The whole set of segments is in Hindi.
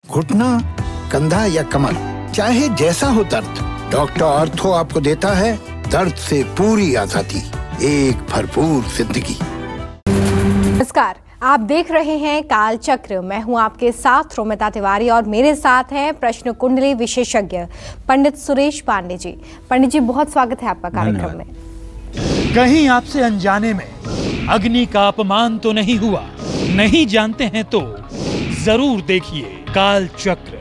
घुटना, कंधा या कमर, चाहे जैसा हो दर्द, डॉक्टर ऑर्थो आपको देता है दर्द से पूरी आजादी, एक भरपूर जिंदगी। नमस्कार, आप देख रहे हैं काल चक्र। मैं हूं आपके साथ रोमिता तिवारी और मेरे साथ हैं प्रश्न कुंडली विशेषज्ञ पंडित सुरेश पांडे जी। पंडित जी, बहुत स्वागत है आपका कार्यक्रम में। कहीं आपसे अनजाने में अग्नि का अपमान तो नहीं हुआ? नहीं जानते हैं तो जरूर देखिए काल चक्र।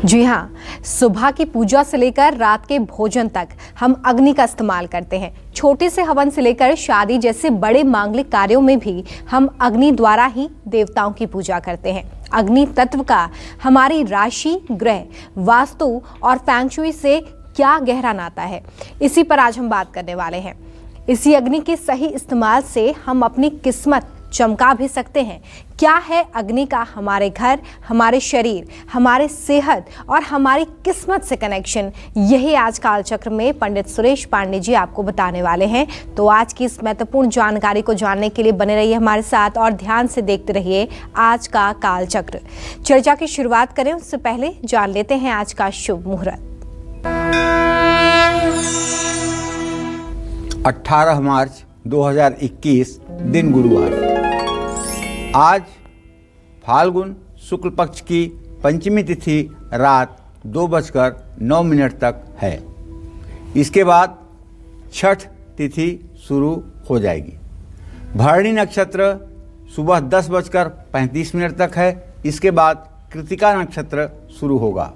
जी हाँ, सुबह की पूजा से लेकर रात के भोजन तक हम अग्नि का इस्तेमाल करते हैं। छोटे से हवन से लेकर शादी जैसे बड़े मांगलिक कार्यों में भी हम अग्नि द्वारा ही देवताओं की पूजा करते हैं। अग्नि तत्व का हमारी राशि, ग्रह, वास्तु और फेंग शुई से क्या गहरा नाता है, इसी पर आज हम बात करने वाले हैं। इसी अग्नि के सही इस्तेमाल से हम अपनी किस्मत चमका भी सकते हैं। क्या है अग्नि का हमारे घर, हमारे शरीर, हमारे सेहत और हमारी किस्मत से कनेक्शन, यही आज काल चक्र में पंडित सुरेश पांडे जी आपको बताने वाले हैं। तो आज की इस महत्वपूर्ण जानकारी को जानने के लिए बने रहिए हमारे साथ और ध्यान से देखते रहिए आज का काल चक्र। चर्चा की शुरुआत करें उससे पहले जान लेते हैं आज का शुभ मुहूर्त। 18 मार्च 2021 दिन गुरुवार। आज फाल्गुन शुक्ल पक्ष की पंचमी तिथि रात 2:09 तक है। इसके बाद छठ तिथि शुरू हो जाएगी। भरणी नक्षत्र सुबह 10:35 तक है। इसके बाद कृतिका नक्षत्र शुरू होगा।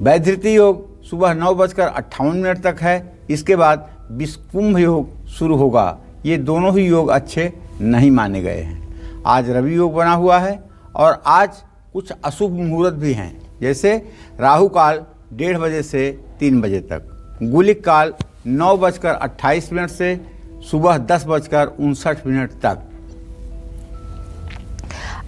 वैधृति योग सुबह 9:58 तक है। इसके बाद विषकुंभ योग शुरू होगा। ये दोनों ही योग अच्छे नहीं माने गए हैं। आज रवि योग बना हुआ है और आज कुछ अशुभ मुहूर्त भी हैं, जैसे राहु काल 1:30 बजे से 3 बजे तक, गुलिक काल 9:28 से सुबह 10:59 तक।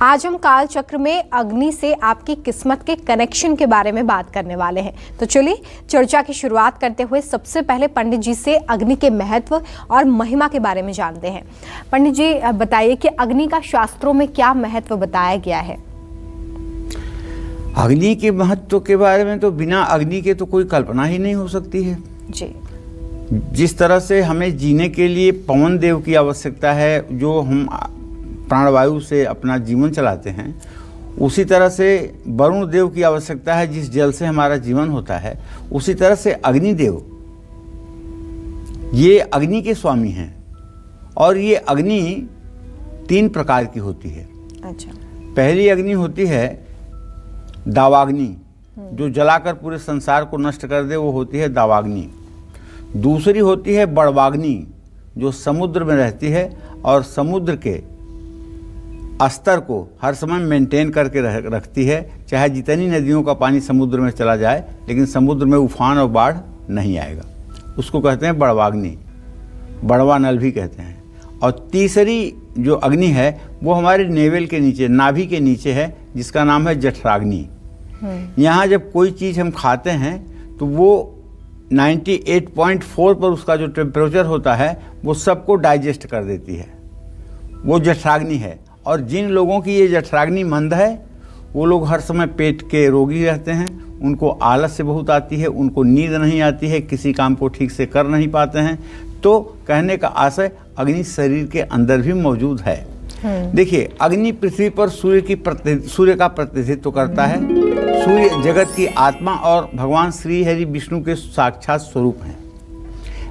आज हम काल चक्र में अग्नि से आपकी किस्मत के कनेक्शन के बारे में बात करने वाले हैं। तो चलिए चर्चा की शुरुआत करते हुए सबसे पहले पंडित जी से अग्नि के महत्व और महिमा के बारे में जानते हैं। पंडित जी बताइए कि अग्नि का शास्त्रों में क्या महत्व बताया गया है? अग्नि के महत्व के बारे में तो बिना अग्नि के तो कोई कल्पना ही नहीं हो सकती है जी। जिस तरह से हमें जीने के लिए पवन देव की आवश्यकता है, जो हम प्राणवायु से अपना जीवन चलाते हैं, उसी तरह से वरुण देव की आवश्यकता है, जिस जल से हमारा जीवन होता है। उसी तरह से अग्निदेव, ये अग्नि के स्वामी हैं और ये अग्नि 3 प्रकार की होती है। अच्छा। पहली अग्नि होती है दावाग्नि, जो जलाकर पूरे संसार को नष्ट कर दे, वो होती है दावाग्नि। दूसरी होती है बड़वाग्नि, जो समुद्र में रहती है और समुद्र के स्तर को हर समय मेंटेन करके रखती है। चाहे जितनी नदियों का पानी समुद्र में चला जाए, लेकिन समुद्र में उफान और बाढ़ नहीं आएगा। उसको कहते हैं बड़वाग्नि, बड़वा नल भी कहते हैं। और तीसरी जो अग्नि है वो हमारे नेवल के नीचे, नाभि के नीचे है, जिसका नाम है जठराग्नि। यहाँ जब कोई चीज़ हम खाते हैं तो वो 98.4 पर उसका जो टेम्परेचर होता है वो सबको डाइजेस्ट कर देती है, वो जठराग्नि है। और जिन लोगों की ये जठराग्नि मंद है, वो लोग हर समय पेट के रोगी रहते हैं, उनको आलस से बहुत आती है, उनको नींद नहीं आती है, किसी काम को ठीक से कर नहीं पाते हैं। तो कहने का आशय अग्नि शरीर के अंदर भी मौजूद है। देखिए, अग्नि पृथ्वी पर सूर्य का प्रतिनिधित्व करता है। सूर्य जगत की आत्मा और भगवान श्री हरि विष्णु के साक्षात स्वरूप हैं।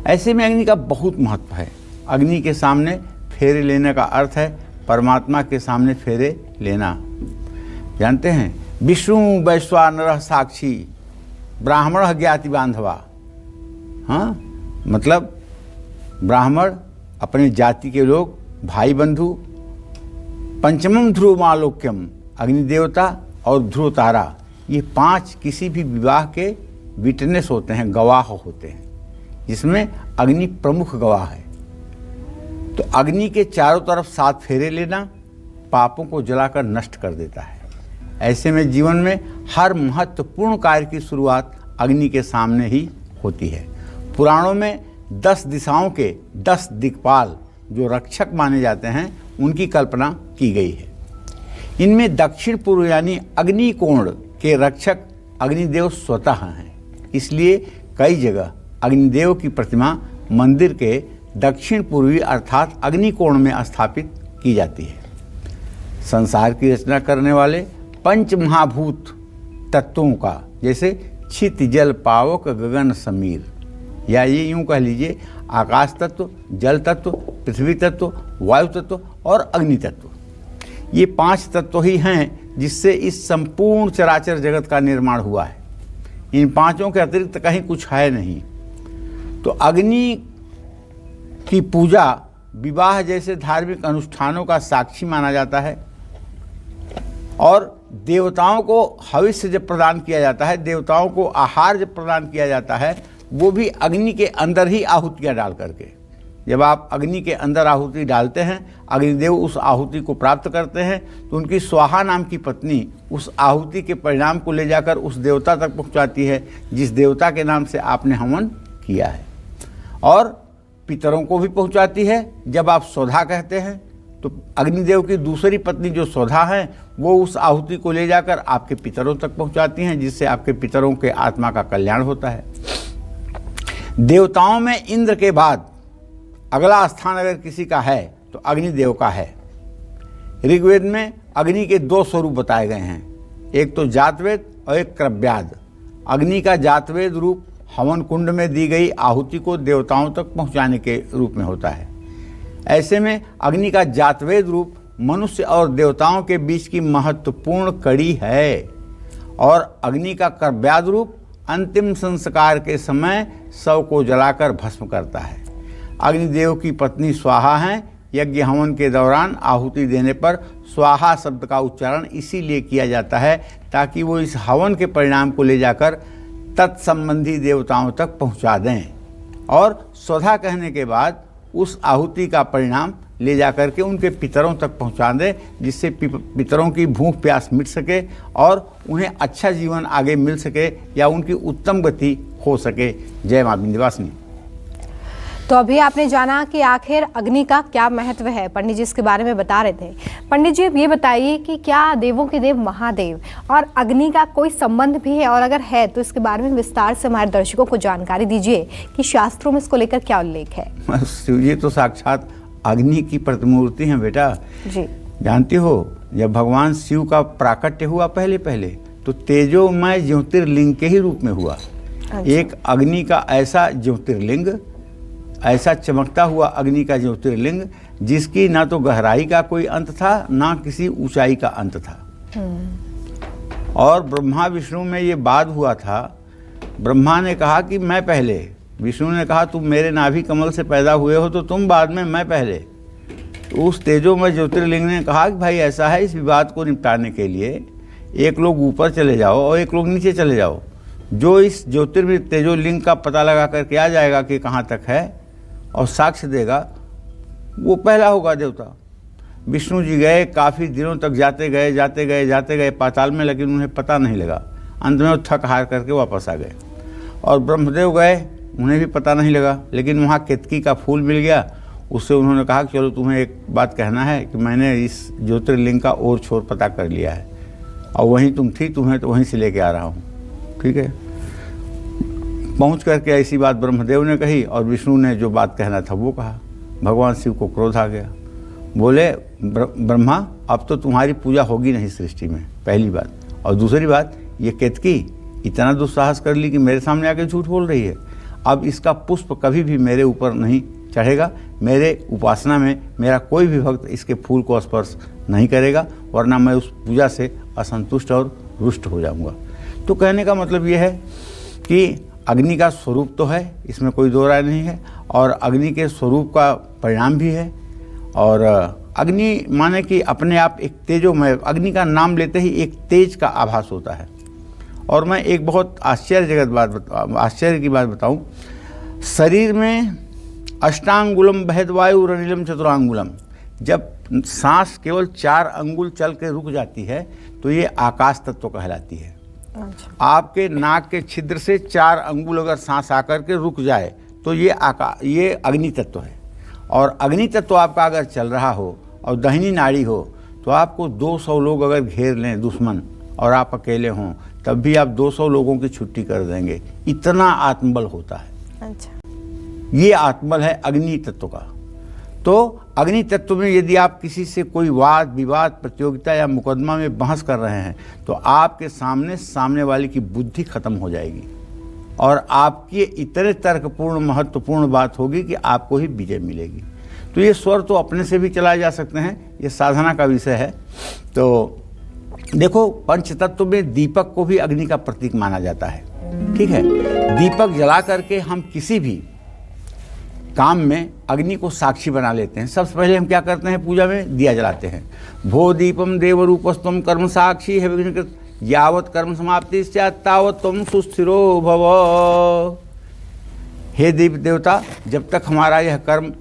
ऐसे में अग्नि का बहुत महत्व है। अग्नि के सामने फेरे लेने का अर्थ है परमात्मा के सामने फेरे लेना। जानते हैं, विष्णु वैश्वानरः साक्षी ब्राह्मण ज्ञाति बांधवा। हाँ, मतलब ब्राह्मण, अपने जाति के लोग, भाई बंधु। पंचमम ध्रुव आलोक्यम, अग्नि देवता और ध्रुव तारा, ये 5 किसी भी विवाह के विटनेस होते हैं, गवाह होते हैं, जिसमें अग्नि प्रमुख गवाह है। तो अग्नि के चारों तरफ 7 फेरे लेना पापों को जलाकर नष्ट कर देता है। ऐसे में जीवन में हर महत्वपूर्ण कार्य की शुरुआत अग्नि के सामने ही होती है। पुराणों में 10 दिशाओं के 10 दिक्पाल जो रक्षक माने जाते हैं, उनकी कल्पना की गई है। इनमें दक्षिण पूर्व यानी अग्निकोण के रक्षक अग्निदेव स्वतः हैं। इसलिए कई जगह अग्निदेव की प्रतिमा मंदिर के दक्षिण पूर्वी अर्थात अग्निकोण में स्थापित की जाती है। संसार की रचना करने वाले पंच महाभूत तत्वों का, जैसे छित जल पावक गगन समीर, या ये यूं कह लीजिए आकाश तत्व, जल तत्व, पृथ्वी तत्व, वायु तत्व और अग्नि तत्व, ये 5 तत्व ही हैं जिससे इस संपूर्ण चराचर जगत का निर्माण हुआ है। इन 5 के अतिरिक्त कहीं कुछ है नहीं। तो अग्नि की पूजा विवाह जैसे धार्मिक अनुष्ठानों का साक्षी माना जाता है, और देवताओं को हविष्य जब प्रदान किया जाता है, देवताओं को आहार जब प्रदान किया जाता है, वो भी अग्नि के अंदर ही आहुतियाँ डाल करके। जब आप अग्नि के अंदर आहुति डालते हैं, अग्निदेव उस आहुति को प्राप्त करते हैं, तो उनकी स्वाहा नाम की पत्नी उस आहुति के परिणाम को ले जाकर उस देवता तक पहुंचाती है जिस देवता के नाम से आपने हवन किया है, और पितरों को भी पहुंचाती है। जब आप सौधा कहते हैं तो अग्निदेव की दूसरी पत्नी जो सौधा है वो उस आहुति को ले जाकर आपके पितरों तक पहुंचाती हैं, जिससे आपके पितरों के आत्मा का कल्याण होता है। देवताओं में इंद्र के बाद अगला स्थान अगर किसी का है तो अग्निदेव का है। ऋग्वेद में अग्नि के 2 स्वरूप बताए गए हैं, एक तो जातवेद और एक क्रव्याद। अग्नि का जातवेद रूप हवन कुंड में दी गई आहुति को देवताओं तक पहुंचाने के रूप में होता है। ऐसे में अग्नि का जातवेद रूप मनुष्य और देवताओं के बीच की महत्वपूर्ण कड़ी है, और अग्नि का क्रव्याद रूप अंतिम संस्कार के समय शव को जलाकर भस्म करता है। अग्निदेव की पत्नी स्वाहा हैं। यज्ञ हवन के दौरान आहुति देने पर स्वाहा शब्द का उच्चारण इसीलिए किया जाता है ताकि वो इस हवन के परिणाम को ले जाकर तत्संबंधी देवताओं तक पहुंचा दें, और स्वधा कहने के बाद उस आहुति का परिणाम ले जाकर के उनके पितरों तक पहुंचा दें, जिससे पितरों की भूख प्यास मिट सके और उन्हें अच्छा जीवन आगे मिल सके या उनकी उत्तम गति हो सके। जय मां विंध्यवासिनी। तो अभी आपने जाना कि आखिर अग्नि का क्या महत्व है, पंडित जी इसके बारे में बता रहे थे। पंडित जी अब ये बताइए कि क्या देवों के देव महादेव और अग्नि का कोई संबंध भी है, और अगर है तो इसके बारे में विस्तार से हमारे दर्शकों को जानकारी दीजिए कि शास्त्रों में इसको लेकर क्या उल्लेख है। शिव जी तो साक्षात अग्नि की प्रतिमूर्ति हैं बेटा जी। जानती हो, जब भगवान शिव का प्राकट्य हुआ पहले तो तेजोमय ज्योतिर्लिंग के ही रूप में हुआ। एक अग्नि का ऐसा ज्योतिर्लिंग, ऐसा चमकता हुआ अग्नि का ज्योतिर्लिंग जिसकी ना तो गहराई का कोई अंत था ना किसी ऊंचाई का अंत था। और ब्रह्मा विष्णु में ये बात हुआ था, ब्रह्मा ने कहा कि मैं पहले, विष्णु ने कहा तुम मेरे नाभि कमल से पैदा हुए हो तो तुम बाद में, मैं पहले। तो उस तेजोमय ज्योतिर्लिंग ने कहा कि भाई ऐसा है, इस विवाद को निपटाने के लिए एक लोग ऊपर चले जाओ और एक लोग नीचे चले जाओ। जो इस ज्योतिर्लिंग तेजोलिंग का पता लगा करके आ जाएगा कि कहाँ तक है और साक्ष्य देगा, वो पहला होगा देवता। विष्णु जी गए, काफ़ी दिनों तक जाते गए पाताल में, लेकिन उन्हें पता नहीं लगा। अंत में वो थक हार करके वापस आ गए। और ब्रह्मदेव गए, उन्हें भी पता नहीं लगा, लेकिन वहाँ केतकी का फूल मिल गया। उससे उन्होंने कहा कि चलो तुम्हें एक बात कहना है कि मैंने इस ज्योतिर्लिंग का और छोर पता कर लिया है और वहीं तुम थी, तुम्हें तो वहीं से लेके आ रहा हूँ। ठीक है। पहुँच करके ऐसी बात ब्रह्मदेव ने कही और विष्णु ने जो बात कहना था वो कहा। भगवान शिव को क्रोध आ गया, बोले ब्रह्मा अब तो तुम्हारी पूजा होगी नहीं सृष्टि में, पहली बात। और दूसरी बात, ये केतकी इतना दुस्साहस कर ली कि मेरे सामने आके झूठ बोल रही है। अब इसका पुष्प कभी भी मेरे ऊपर नहीं चढ़ेगा, मेरे उपासना में मेरा कोई भी भक्त इसके फूल को स्पर्श नहीं करेगा, वरना मैं उस पूजा से असंतुष्ट और रुष्ट हो जाऊंगा। तो कहने का मतलब ये है कि अग्नि का स्वरूप तो है, इसमें कोई दो राय नहीं है, और अग्नि के स्वरूप का परिणाम भी है। और अग्नि माने कि अपने आप एक तेजोमय, अग्नि का नाम लेते ही एक तेज का आभास होता है। और मैं एक बहुत आश्चर्य की बात बताऊं, शरीर में अष्टांगुलम बहदवायु रनिलम चतुरांगुलम, जब सांस केवल 4 अंगुल चल के रुक जाती है तो ये आकाश तत्व कहलाती है। आपके नाक के छिद्र से 4 अंगुल अगर सांस आकर के रुक जाए तो ये अग्नि तत्व है। और अग्नि तत्व आपका अगर चल रहा हो और दाहिनी नाड़ी हो तो आपको 200 लोग अगर घेर लें दुश्मन और आप अकेले हों, तब भी आप 200 लोगों की छुट्टी कर देंगे। इतना आत्मबल होता है। अच्छा, ये आत्मबल है अग्नि तत्व का। तो अग्नि तत्व में यदि आप किसी से कोई वाद विवाद प्रतियोगिता या मुकदमा में बहस कर रहे हैं, तो आपके सामने वाले की बुद्धि खत्म हो जाएगी और आपकी इतने तर्कपूर्ण महत्वपूर्ण बात होगी कि आपको ही विजय मिलेगी। तो ये स्वर तो अपने से भी चलाए जा सकते हैं, ये साधना का विषय है। तो देखो, पंच तत्व में दीपक को भी अग्नि का प्रतीक माना जाता है। ठीक है, दीपक जला करके हम किसी भी काम में अग्नि को साक्षी बना लेते हैं। सबसे पहले हम क्या करते हैं, पूजा में दिया जलाते हैं। भो दीपम देव रूपस्तम कर्म साक्षी है विघ्नकृत, यावत कर्म समाप्ति तावत तुम सुस्थिरो भव। हे दीप देवता, जब तक हमारा यह कर्म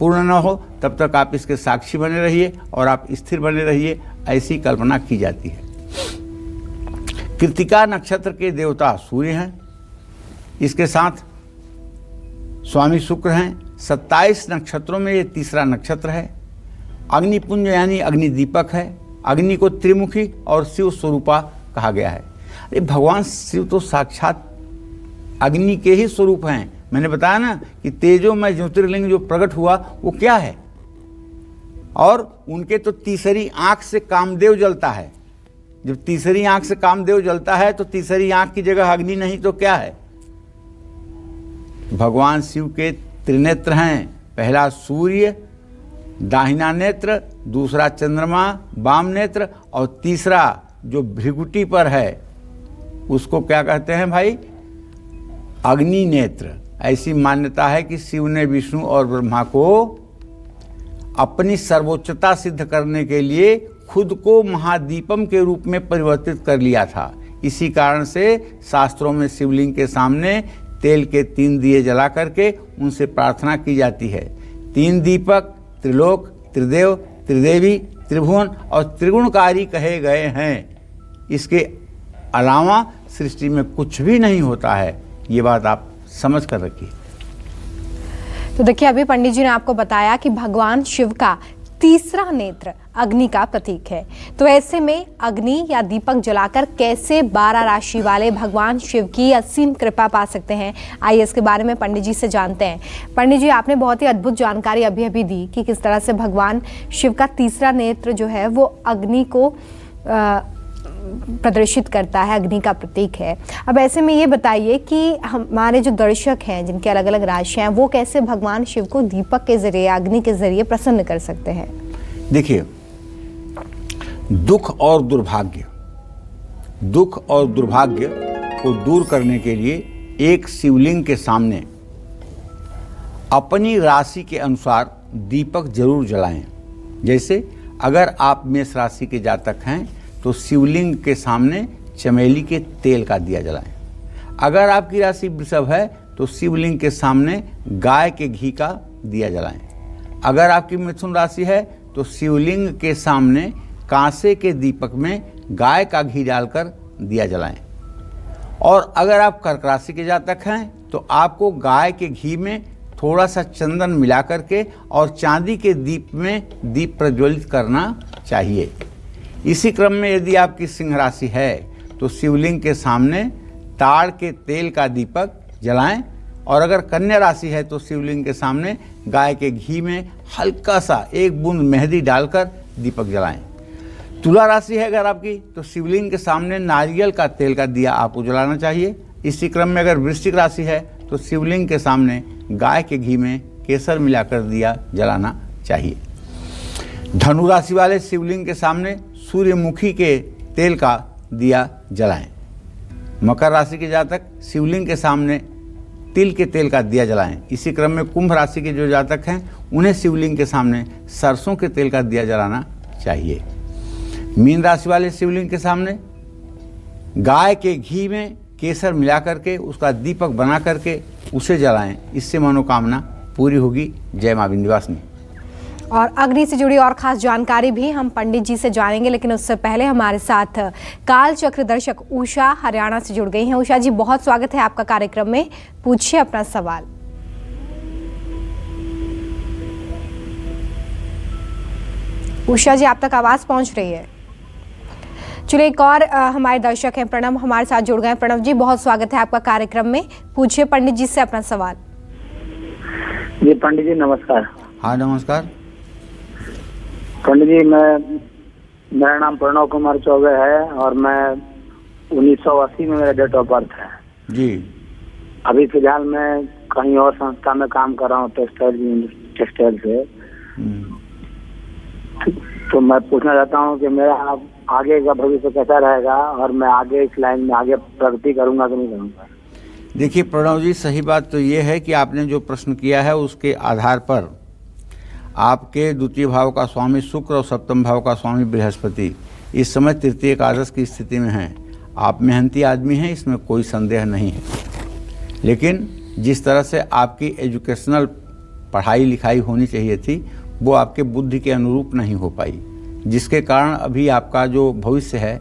पूर्ण न हो तब तक आप इसके साक्षी बने रहिए और आप स्थिर बने रहिए, ऐसी कल्पना की जाती है। कृतिका नक्षत्र के देवता सूर्य हैं, इसके साथ स्वामी शुक्र हैं। 27 नक्षत्रों में ये तीसरा नक्षत्र है। अग्निपुंज यानी अग्नि दीपक है। अग्नि को त्रिमुखी और शिव स्वरूपा कहा गया है। अरे भगवान शिव तो साक्षात अग्नि के ही स्वरूप हैं। मैंने बताया ना कि तेजोमय ज्योतिर्लिंग जो प्रकट हुआ वो क्या है, और उनके तो तीसरी आंख से कामदेव जलता है। जब तीसरी आंख से कामदेव जलता है तो तीसरी आंख की जगह अग्नि नहीं तो क्या है। भगवान शिव के त्रिनेत्र हैं, पहला सूर्य दाहिना नेत्र, दूसरा चंद्रमा वाम नेत्र, और तीसरा जो भृगुटी पर है उसको क्या कहते हैं भाई, अग्नि नेत्र। ऐसी मान्यता है कि शिव ने विष्णु और ब्रह्मा को अपनी सर्वोच्चता सिद्ध करने के लिए खुद को महादीपम के रूप में परिवर्तित कर लिया था। इसी कारण से शास्त्रों में शिवलिंग के सामने तेल के 3 दिए जला करके उनसे प्रार्थना की जाती है। 3 दीपक त्रिलोक, त्रिदेव, त्रिदेवी, त्रिभुवन और त्रिगुणकारी कहे गए हैं। इसके अलावा सृष्टि में कुछ भी नहीं होता है। ये बात आप समझ कर रखिए। तो देखिए, अभी पंडित जी ने आपको बताया कि भगवान शिव का तीसरा नेत्र अग्नि का प्रतीक है। तो ऐसे में अग्नि या दीपक जलाकर कैसे 12 राशि वाले भगवान शिव की असीम कृपा पा सकते हैं, आइए इसके बारे में पंडित जी से जानते हैं। पंडित जी, आपने बहुत ही अद्भुत जानकारी अभी अभी दी कि किस तरह से भगवान शिव का तीसरा नेत्र जो है वो अग्नि को प्रदर्शित करता है, अग्नि का प्रतीक है। अब ऐसे में ये बताइए कि हमारे जो दर्शक हैं जिनके अलग अलग राशियां हैं, वो कैसे भगवान शिव को दीपक के जरिए, अग्नि के जरिए प्रसन्न कर सकते हैं। देखिए, दुख और दुर्भाग्य को दूर करने के लिए एक शिवलिंग के सामने अपनी राशि के अनुसार दीपक जरूर जलाएं। जैसे अगर आप मेष राशि के जातक हैं तो शिवलिंग के सामने चमेली के तेल का दिया जलाएं। अगर आपकी राशि वृषभ है तो शिवलिंग के सामने गाय के घी का दिया जलाएं। अगर आपकी मिथुन राशि है तो शिवलिंग के सामने कांसे के दीपक में गाय का घी डालकर दिया जलाएं। और अगर आप कर्क राशि के जातक हैं तो आपको गाय के घी में थोड़ा सा चंदन मिला करके और चांदी के दीप में दीप प्रज्वलित करना चाहिए। इसी क्रम में यदि आपकी सिंह राशि है तो शिवलिंग के सामने ताड़ के तेल का दीपक जलाएं। और अगर कन्या राशि है तो शिवलिंग के सामने गाय के घी में हल्का सा 1 बूंद मेहंदी डालकर दीपक जलाएं। तुला राशि है अगर आपकी तो शिवलिंग के सामने नारियल का तेल का दिया आपको जलाना चाहिए। इसी क्रम में अगर वृश्चिक राशि है तो शिवलिंग के सामने गाय के घी में केसर मिलाकर दिया जलाना चाहिए। धनु राशि वाले शिवलिंग के सामने सूर्यमुखी के तेल का दिया जलाएं। मकर राशि के जातक शिवलिंग के सामने तिल के तेल का दिया जलाएं। इसी क्रम में कुंभ राशि के जो जातक हैं उन्हें शिवलिंग के सामने सरसों के तेल का दिया जलाना चाहिए। मीन राशि वाले शिवलिंग के सामने गाय के घी में केसर मिला करके उसका दीपक बना करके उसे जलाएं। इससे मनोकामना पूरी होगी। जय मां विंध्यवासिनी। और अग्नि से जुड़ी और खास जानकारी भी हम पंडित जी से जानेंगे, लेकिन उससे पहले हमारे साथ काल चक्र दर्शक उषा हरियाणा से जुड़ गई हैं। उषा जी, बहुत स्वागत है आपका कार्यक्रम में। पूछिए अपना सवाल। उषा जी, आप तक आवाज पहुंच रही है? चलिए, एक और हमारे दर्शक हैं प्रणव, हमारे साथ जुड़ गए। प्रणव जी, बहुत स्वागत है आपका कार्यक्रम में। पूछिए पंडित जी से अपना सवाल। जी पंडित जी नमस्कार। हाँ नमस्कार। पंडित जी, मेरा नाम प्रणव कुमार चौबे है और मैं 1980 में मेरा डेट ऑफ बर्थ है जी। अभी फिलहाल मैं कहीं और संस्था में काम कर रहा हूँ, टेक्सटाइल से। तो मैं पूछना चाहता हूँ कि मेरा आगे का भविष्य कैसा रहेगा और मैं आगे इस लाइन में आगे प्रगति करूंगा कि नहीं करूंगा? देखिए प्रणव जी, सही बात तो ये है कि आपने जो प्रश्न किया है उसके आधार पर आपके द्वितीय भाव का स्वामी शुक्र और सप्तम भाव का स्वामी बृहस्पति इस समय तृतीय एकादश की स्थिति में हैं। आप मेहनती आदमी हैं, इसमें कोई संदेह नहीं है, लेकिन जिस तरह से आपकी एजुकेशनल पढ़ाई लिखाई होनी चाहिए थी वो आपके बुद्धि के अनुरूप नहीं हो पाई, जिसके कारण अभी आपका जो भविष्य है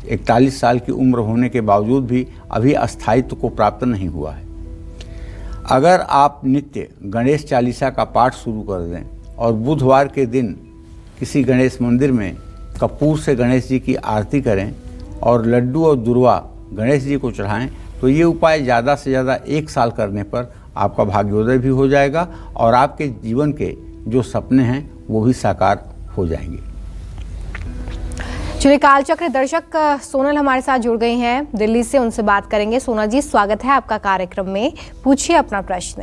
41 साल की उम्र होने के बावजूद भी अभी अस्थायित्व को प्राप्त नहीं हुआ है। अगर आप नित्य गणेश चालीसा का पाठ शुरू कर दें और बुधवार के दिन किसी गणेश मंदिर में कपूर से गणेश जी की आरती करें और लड्डू और दुर्वा गणेश जी को चढ़ाएं, तो ये उपाय ज़्यादा से ज़्यादा 1 साल करने पर आपका भाग्योदय भी हो जाएगा और आपके जीवन के जो सपने हैं वो भी साकार हो जाएंगे। चलिए, कालचक्र दर्शक सोनल हमारे साथ जुड़ गई हैं दिल्ली से, उनसे बात करेंगे। सोनल जी, स्वागत है आपका कार्यक्रम में। पूछिए अपना प्रश्न।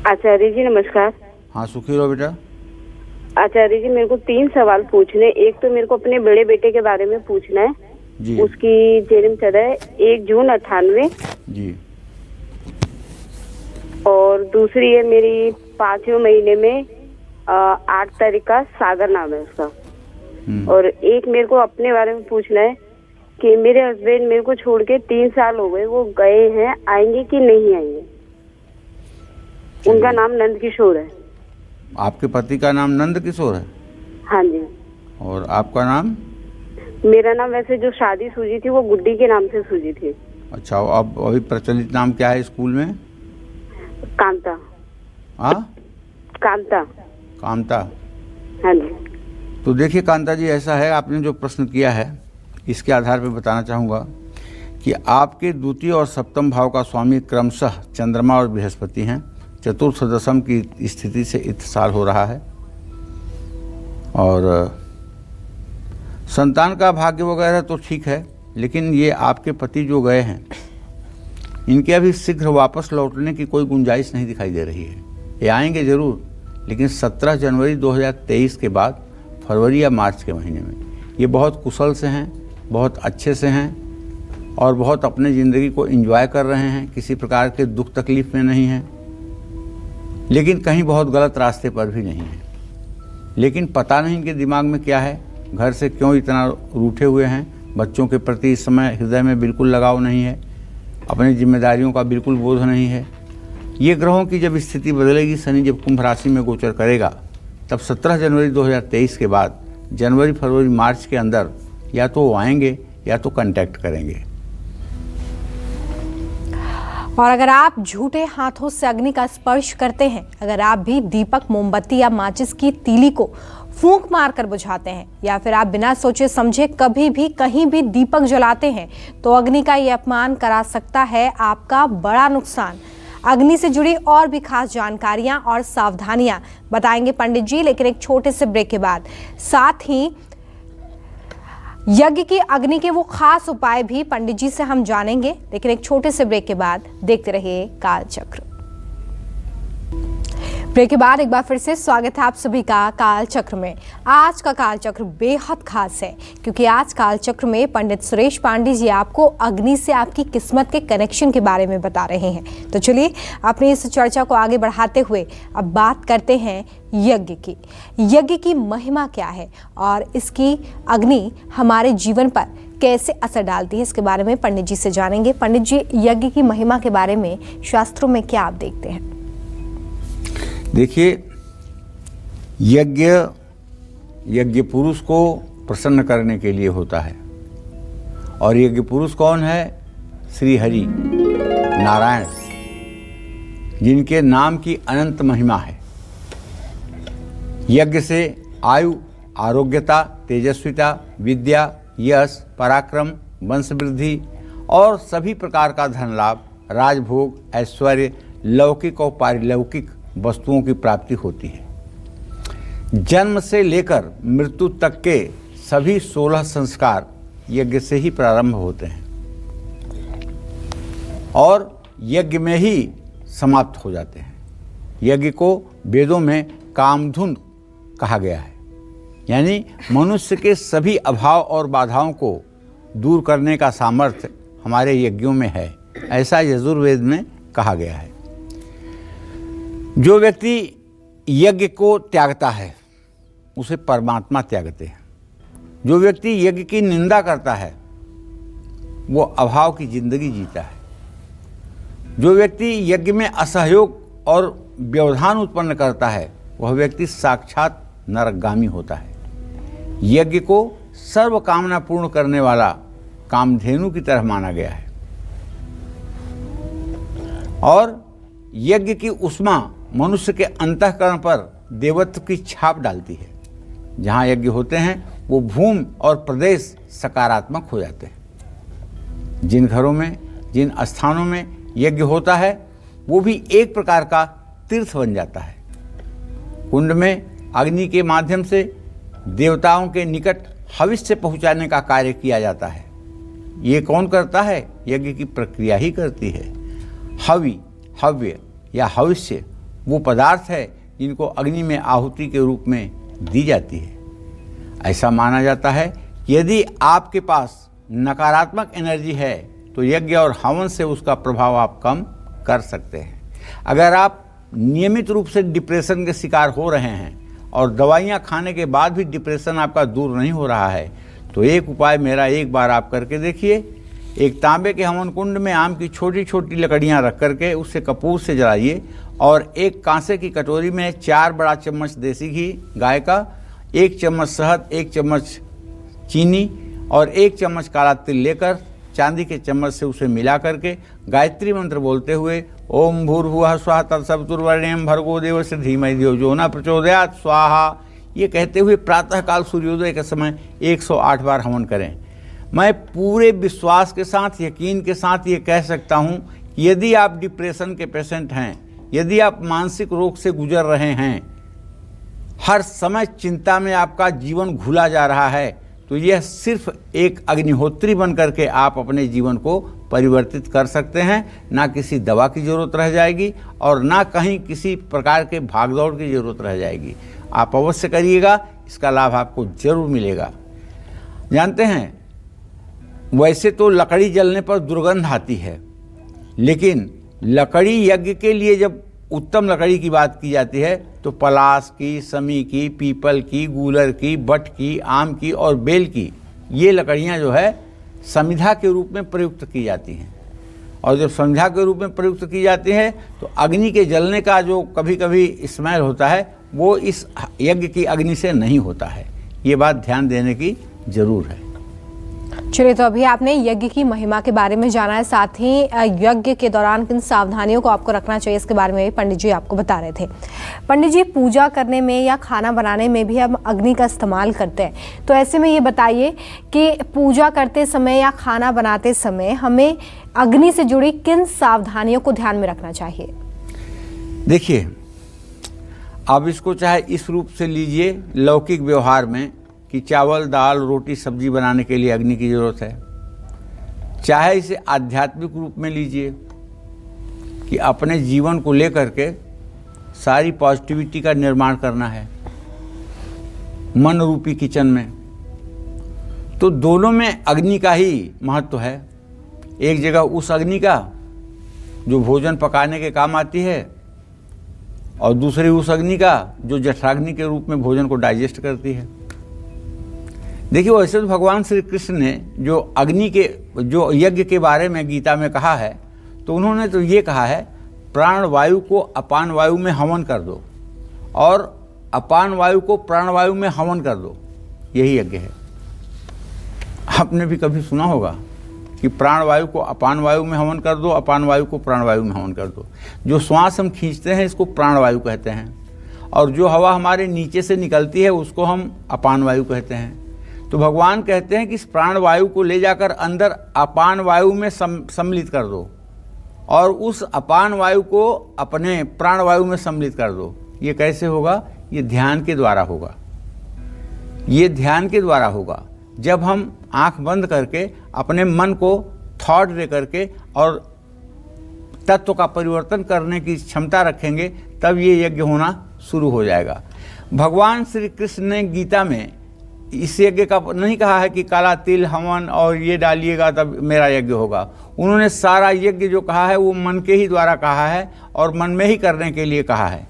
आचार्य जी नमस्कार। हाँ सुखी रहो बेटा। आचार्य जी, मेरे को 3 सवाल पूछने। एक तो मेरे को अपने बड़े बेटे के बारे में पूछना है जी। उसकी जन्म तिथि है 1 जून 98 जी। और दूसरी है मेरी 5वें महीने में 8 तारीख का सागर नाम है उसका। और एक मेरे को अपने बारे में पूछना है कि मेरे हस्बैंड मेरे को छोड़ के 3 साल हो गए, वो गए हैं, आएंगे कि नहीं आएंगे? उनका नाम नंद किशोर है। आपके पति का नाम नंद किशोर है? हाँ जी। और आपका नाम? मेरा नाम वैसे जो शादी सूझी थी वो गुड्डी के नाम से सूझी थी। अच्छा, अब अभी प्रचलित नाम क्या है स्कूल में? कांता। कांता। कांता। हाँ जी। तो देखिए कांता जी, ऐसा है, आपने जो प्रश्न किया है इसके आधार पर बताना चाहूँगा कि आपके द्वितीय और सप्तम भाव का स्वामी क्रमशः चंद्रमा और बृहस्पति हैं। चतुर्थ दशम की स्थिति से इत्तिसाल हो रहा है और संतान का भाग्य वगैरह तो ठीक है, लेकिन ये आपके पति जो गए हैं इनके अभी शीघ्र वापस लौटने की कोई गुंजाइश नहीं दिखाई दे रही है। ये आएंगे ज़रूर, लेकिन 17 जनवरी 2023 के बाद फरवरी या मार्च के महीने में। ये बहुत कुशल से हैं, बहुत अच्छे से हैं और बहुत अपने ज़िंदगी को एंजॉय कर रहे हैं, किसी प्रकार के दुख तकलीफ में नहीं हैं, लेकिन कहीं बहुत गलत रास्ते पर भी नहीं हैं। लेकिन पता नहीं इनके दिमाग में क्या है, घर से क्यों इतना रूठे हुए हैं, बच्चों के प्रति इस समय हृदय में बिल्कुल लगाव नहीं है, अपनी जिम्मेदारियों का बिल्कुल बोध नहीं है। ये ग्रहों की जब स्थिति बदलेगी, शनि जब कुंभ राशि में गोचर करेगा, तब 17 जनवरी 2023 के बाद जनवरी फरवरी मार्च के अंदर या तो वो आएंगे या तो कांटेक्ट करेंगे। और अगर आप झूठे हाथों से अग्नि का स्पर्श करते हैं, अगर आप भी दीपक, मोमबत्ती या माचिस की तीली को फूंक मारकर बुझाते हैं या फिर आप बिना सोचे समझे कभी भी कहीं भी दीपक जलाते हैं, तो अग्नि का ये अपमान करा सकता है आपका बड़ा नुकसान। अग्नि से जुड़ी और भी खास जानकारियां और सावधानियां बताएंगे पंडित जी, लेकिन एक छोटे से ब्रेक के बाद। साथ ही यज्ञ की अग्नि के वो खास उपाय भी पंडित जी से हम जानेंगे, लेकिन एक छोटे से ब्रेक के बाद। देखते रहिए कालचक्र। ब्रेक के बाद एक बार फिर से स्वागत है आप सभी का कालचक्र में। आज का कालचक्र बेहद खास है क्योंकि आज कालचक्र में पंडित सुरेश पांडे जी आपको अग्नि से आपकी किस्मत के कनेक्शन के बारे में बता रहे हैं। तो चलिए अपनी इस चर्चा को आगे बढ़ाते हुए अब बात करते हैं यज्ञ की। यज्ञ की महिमा क्या है और इसकी अग्नि हमारे जीवन पर कैसे असर डालती है, इसके बारे में पंडित जी से जानेंगे। पंडित जी, यज्ञ की महिमा के बारे में शास्त्रों में क्या आप देखते हैं? देखिए, यज्ञ पुरुष को प्रसन्न करने के लिए होता है और यज्ञ पुरुष कौन है? श्री हरि नारायण, जिनके नाम की अनंत महिमा है। यज्ञ से आयु आरोग्यता, तेजस्विता, विद्या, यश, पराक्रम, वंश वृद्धि और सभी प्रकार का धन लाभ, राजभोग, ऐश्वर्य, लौकिक और पारिलौकिक वस्तुओं की प्राप्ति होती है। जन्म से लेकर मृत्यु तक के सभी 16 संस्कार यज्ञ से ही प्रारंभ होते हैं और यज्ञ में ही समाप्त हो जाते हैं। यज्ञ को वेदों में कामधुन कहा गया है, यानी मनुष्य के सभी अभाव और बाधाओं को दूर करने का सामर्थ्य हमारे यज्ञों में है, ऐसा यजुर्वेद में कहा गया है। जो व्यक्ति यज्ञ को त्यागता है उसे परमात्मा त्यागते हैं। जो व्यक्ति यज्ञ की निंदा करता है वो अभाव की जिंदगी जीता है। जो व्यक्ति यज्ञ में असहयोग और व्यवधान उत्पन्न करता है वह व्यक्ति साक्षात नरकगामी होता है। यज्ञ को सर्व कामना पूर्ण करने वाला कामधेनु की तरह माना गया है और यज्ञ की उष्मा मनुष्य के अंतःकरण पर देवत्व की छाप डालती है। जहाँ यज्ञ होते हैं वो भूमि और प्रदेश सकारात्मक हो जाते हैं। जिन घरों में, जिन स्थानों में यज्ञ होता है वो भी एक प्रकार का तीर्थ बन जाता है। कुंड में अग्नि के माध्यम से देवताओं के निकट हविष्य पहुँचाने का कार्य किया जाता है। ये कौन करता है? यज्ञ की प्रक्रिया ही करती है। हव्य या हविष्य वो पदार्थ है जिनको अग्नि में आहुति के रूप में दी जाती है। ऐसा माना जाता है कि यदि आपके पास नकारात्मक एनर्जी है तो यज्ञ और हवन से उसका प्रभाव आप कम कर सकते हैं। अगर आप नियमित रूप से डिप्रेशन के शिकार हो रहे हैं और दवाइयाँ खाने के बाद भी डिप्रेशन आपका दूर नहीं हो रहा है तो एक उपाय मेरा एक बार आप करके देखिए। एक तांबे के हवन कुंड में आम की छोटी छोटी लकड़ियाँ रख करके उससे कपूर से जलाइए और एक कांसे की कटोरी में 4 बड़ा चम्मच देसी घी गाय का, 1 चम्मच शहद, 1 चम्मच चीनी और 1 चम्मच काला तिल लेकर चांदी के चम्मच से उसे मिला करके गायत्री मंत्र बोलते हुए ओम भूर्भुवः स्वः तत्सवितुर्वरेण्यं भर्गो देवस्य धीमहि धियो यो न प्रचोदयात् स्वाहा, ये कहते हुए प्रातःकाल सूर्योदय के समय 108 बार हवन करें। मैं पूरे विश्वास के साथ, यकीन के साथ ये कह सकता हूँ कि यदि आप डिप्रेशन के पेशेंट हैं, यदि आप मानसिक रोग से गुजर रहे हैं, हर समय चिंता में आपका जीवन घुला जा रहा है, तो यह सिर्फ एक अग्निहोत्री बन करके आप अपने जीवन को परिवर्तित कर सकते हैं। ना किसी दवा की ज़रूरत रह जाएगी और ना कहीं किसी प्रकार के भागदौड़ की ज़रूरत रह जाएगी। आप अवश्य करिएगा, इसका लाभ आपको जरूर मिलेगा। जानते हैं, वैसे तो लकड़ी जलने पर दुर्गंध आती है, लेकिन लकड़ी यज्ञ के लिए जब उत्तम लकड़ी की बात की जाती है तो पलाश की, समी की, पीपल की, गूलर की, बट की, आम की और बेल की, ये लकड़ियाँ जो है समिधा के रूप में प्रयुक्त की जाती हैं। और जब समिधा के रूप में प्रयुक्त की जाती है तो अग्नि के जलने का जो कभी कभी स्मेल होता है वो इस यज्ञ की अग्नि से नहीं होता है। ये बात ध्यान देने की जरूर है। चलिए, तो अभी आपने यज्ञ की महिमा के बारे में जाना है, साथ ही यज्ञ के दौरान किन सावधानियों को आपको रखना चाहिए इसके बारे में भी पंडित जी आपको बता रहे थे। पंडित जी, पूजा करने में या खाना बनाने में भी हम अग्नि का इस्तेमाल करते हैं, तो ऐसे में ये बताइए कि पूजा करते समय या खाना बनाते समय हमें अग्नि से जुड़ी किन सावधानियों को ध्यान में रखना चाहिए? देखिए, आप इसको चाहे इस रूप से लीजिए लौकिक व्यवहार में कि चावल, दाल, रोटी, सब्जी बनाने के लिए अग्नि की जरूरत है, चाहे इसे आध्यात्मिक रूप में लीजिए कि अपने जीवन को लेकर के सारी पॉजिटिविटी का निर्माण करना है मन रूपी किचन में, तो दोनों में अग्नि का ही महत्व है। एक जगह उस अग्नि का जो भोजन पकाने के काम आती है और दूसरी उस अग्नि का जो जठराग्नि के रूप में भोजन को डाइजेस्ट करती है। देखिए, वैसे तो भगवान श्री कृष्ण ने जो अग्नि के, जो यज्ञ के बारे में गीता में कहा है, तो उन्होंने तो ये कहा है प्राण वायु को अपान वायु में हवन कर दो और अपान वायु को प्राण वायु में हवन कर दो, यही यज्ञ है। आपने भी कभी सुना होगा कि प्राण वायु को अपान वायु में हवन कर दो, अपान वायु को प्राण वायु में हवन कर दो। जो श्वास हम खींचते हैं इसको प्राण वायु कहते हैं और जो हवा हमारे नीचे से निकलती है उसको हम अपान वायु कहते हैं। तो भगवान कहते हैं कि इस प्राण वायु को ले जाकर अंदर अपान वायु में सम्मिलित कर दो और उस अपान वायु को अपने प्राण वायु में सम्मिलित कर दो। ये कैसे होगा? ये ध्यान के द्वारा होगा। ये ध्यान के द्वारा होगा। जब हम आंख बंद करके अपने मन को थॉट दे करके और तत्व का परिवर्तन करने की क्षमता रखेंगे, तब ये यज्ञ होना शुरू हो जाएगा। भगवान श्री कृष्ण ने गीता में इस यज्ञ का नहीं कहा है कि काला तिल हवन और ये डालिएगा तब मेरा यज्ञ होगा। उन्होंने सारा यज्ञ जो कहा है वो मन के ही द्वारा कहा है और मन में ही करने के लिए कहा है।